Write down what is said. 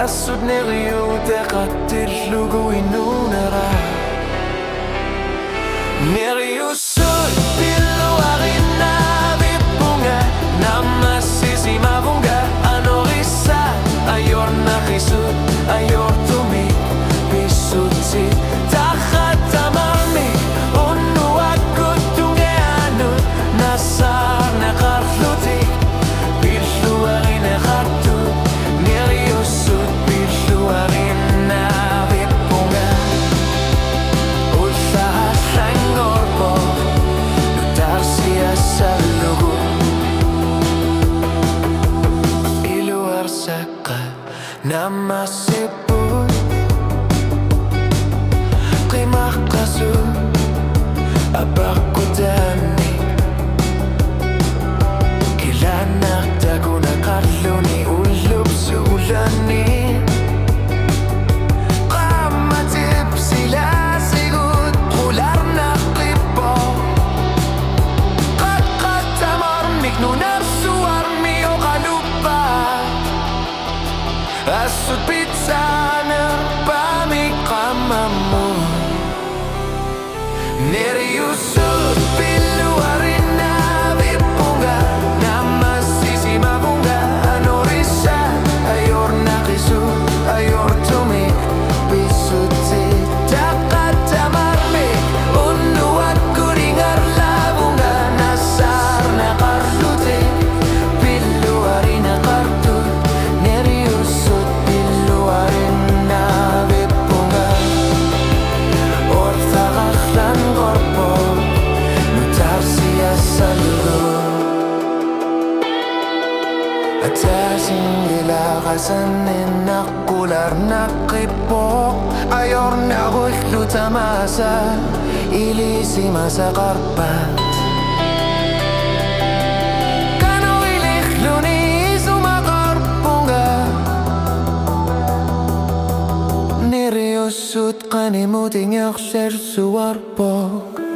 Asud neriu tekatil lugu inunera Neriu sud pilu arina vipunga Namasisi mavunga Anorisa ayor nakisud ayor tumi Bisuti Tachat amarmi Unu akut tunge anut Nasar nekarfluti Bilu arina kartu Neriu sud Namasipun Qimah qasu Abaku dami Kilanak takuna karluni ulub sulani Qamatib sila sigut Qular naqibo Qad tamar miknunar suar mi o qaluba Asud pizza nerpami qamamu Neriu sud pilu arina vipunga Namasisi mavunga Anorisa ayor naqisu ayor tumik Bisuti Taqat tamarmik Unu aku dengar labunga Nasar naqarluti Pilu arina qartu Neriu Qasanin naqular naqipok Ayor naguhlu tamasa Ilisi masa qarpat Kano ilihlu ni suma qarpunga Neriu sud qanimutin yakhshar suwar pok